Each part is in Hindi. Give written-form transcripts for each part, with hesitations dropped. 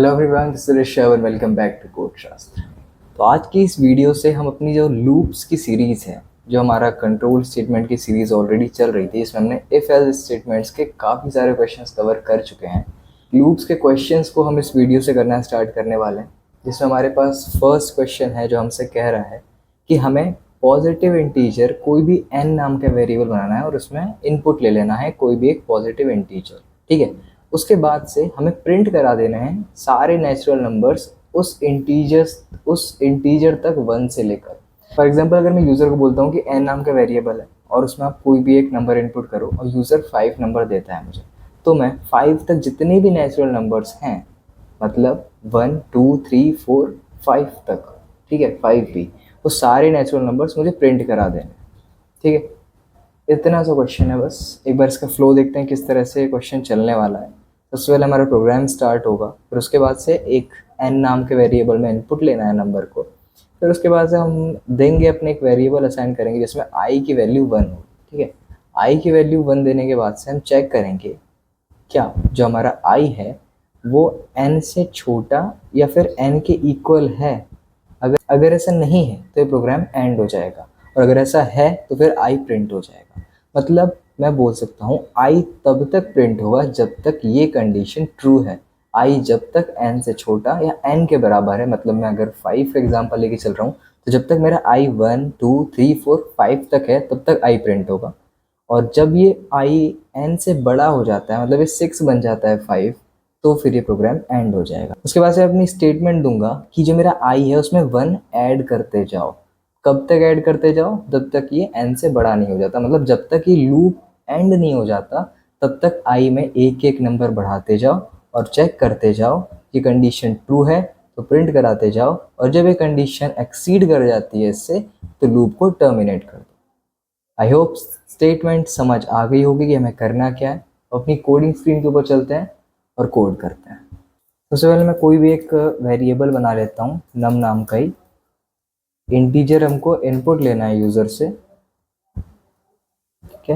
Hello everyone, this is Rishabh and welcome back to code Shastra. तो आज की इस वीडियो से हम अपनी जो लूप्स की सीरीज़ है, जो हमारा कंट्रोल स्टेटमेंट की सीरीज़ ऑलरेडी चल रही थी, इसमें हमने इफ एल्स स्टेटमेंट्स के काफ़ी सारे क्वेश्चंस कवर कर चुके हैं। लूप्स के क्वेश्चंस को हम इस वीडियो से करना स्टार्ट करने वाले हैं, जिसमें हमारे पास फर्स्ट क्वेश्चन है जो हमसे कह रहा है कि हमें पॉजिटिव इंटीजर कोई भी n नाम का वेरिएबल बनाना है और उसमें इनपुट ले लेना है कोई भी एक पॉजिटिव इंटीजर। ठीक है, उसके बाद से हमें प्रिंट करा देना है सारे नेचुरल नंबर्स उस इंटीजर तक 1 से लेकर। फॉर एग्जांपल, अगर मैं यूज़र को बोलता हूँ कि n नाम का वेरिएबल है और उसमें आप कोई भी एक नंबर इनपुट करो और यूज़र 5 नंबर देता है मुझे, तो मैं 5 तक जितने भी नेचुरल नंबर्स हैं, मतलब 1 2 3 4 5 तक, ठीक है, 5 भी, वो सारे नेचुरल नंबर्स मुझे प्रिंट करा देने। ठीक है, इतना सा क्वेश्चन है बस। एक बार इसका फ्लो देखते हैं किस तरह से क्वेश्चन चलने वाला है। सबसे पहले हमारा प्रोग्राम स्टार्ट होगा, फिर उसके बाद से एक n नाम के वेरिएबल में इनपुट लेना है नंबर को, फिर उसके बाद से हम देंगे अपने एक वेरिएबल असाइन करेंगे जिसमें i की वैल्यू 1 हो। ठीक है, i की वैल्यू 1 देने के बाद से हम चेक करेंगे क्या जो हमारा i है वो n से छोटा या फिर n के इक्वल है। अगर ऐसा नहीं है तो ये प्रोग्राम एंड हो जाएगा, और अगर ऐसा है तो फिर i प्रिंट हो जाएगा। मतलब मैं बोल सकता हूँ i तब तक प्रिंट होगा जब तक ये कंडीशन ट्रू है। i जब तक n से छोटा या n के बराबर है, मतलब मैं अगर 5 एग्जांपल लेके चल रहा हूँ, तो जब तक मेरा i 1 2 3 4 5 तक है तब तक i प्रिंट होगा। और जब ये i n से बड़ा हो जाता है, मतलब ये 6 बन जाता है 5, तो फिर ये प्रोग्राम एंड हो जाएगा। उसके बाद से अपनी स्टेटमेंट दूंगा कि जो मेरा i है उसमें 1 ऐड करते जाओ। कब तक ऐड करते जाओ? जब तक ये n से बड़ा नहीं हो जाता, मतलब जब तक ये लूप एंड नहीं हो जाता तब तक i में एक एक नंबर बढ़ाते जाओ और चेक करते जाओ। ये कंडीशन ट्रू है तो प्रिंट कराते जाओ, और जब ये कंडीशन एक्सीड कर जाती है इससे, तो लूप को टर्मिनेट कर दो। आई होप स्टेटमेंट समझ आ गई होगी कि हमें करना क्या है। अपनी कोडिंग स्क्रीन के ऊपर चलते हैं और कोड करते हैं। सबसे पहले मैं कोई भी एक वेरिएबल बना लेता हूँ, नम नाम का ही। इंटीजर हमको इनपुट लेना है यूज़र से। ठीक है,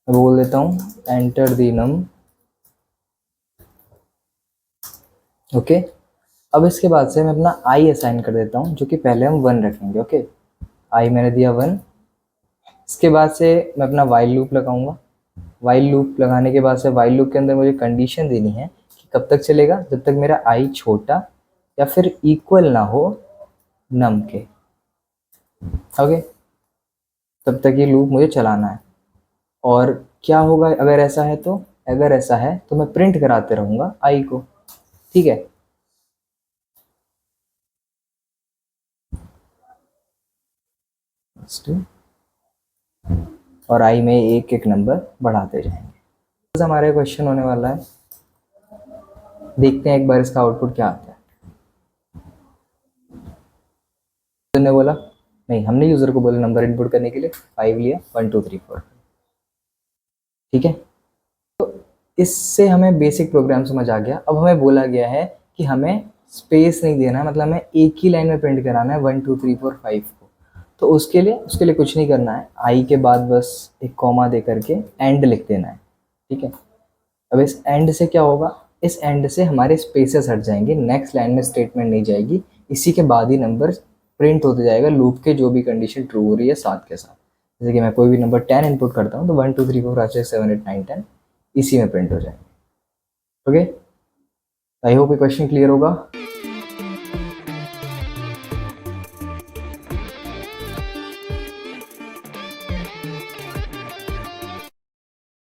मैं बोल देता हूँ एंटर दी नम। ओके, अब इसके बाद से मैं अपना आई असाइन कर देता हूँ, जो कि पहले हम 1 रखेंगे। ओके, आई मैंने दिया 1। इसके बाद से मैं अपना वाइल लूप लगाऊंगा। वाइल लूप लगाने के बाद से वाइल लूप के अंदर मुझे कंडीशन देनी है कि कब तक चलेगा, जब तक मेरा आई छोटा या फिर इक्वल ना हो नम के। ओके, तब तक ये लूप मुझे चलाना है। और क्या होगा अगर ऐसा है तो? अगर ऐसा है तो मैं प्रिंट कराते रहूंगा आई को। ठीक है, और आई में एक एक नंबर बढ़ाते जाएंगे। बस हमारा क्वेश्चन होने वाला है, देखते हैं एक बार इसका आउटपुट क्या आता है। ने बोला नहीं, हमने यूजर को बोला नंबर इनपुट करने के लिए 5 लिया, 1 2 3 4। ठीक है, तो इससे हमें बेसिक प्रोग्राम समझ आ गया। अब हमें बोला गया है कि हमें स्पेस नहीं देना है, मतलब हमें एक ही लाइन में प्रिंट कराना है 1 2 3 4 5 को। तो उसके लिए कुछ नहीं करना है, आई के बाद बस एक कॉमा दे करके एंड लिख देना है। ठीक है, अब इस एंड से क्या होगा? इस एंड से हमारे स्पेसेस हट जाएंगे, नेक्स्ट लाइन में स्टेटमेंट नहीं जाएगी, इसी के बाद ही नंबर प्रिंट होते जाएगा लूप के जो भी कंडीशन ट्रू हो रही है साथ के साथ। जैसे कि मैं कोई भी नंबर 10 इनपुट करता हूँ तो 1 2 3 4 5 6 7 8 9 10 इसी में प्रिंट हो जाएंगे। ओके, आई होप ये क्वेश्चन क्लियर होगा।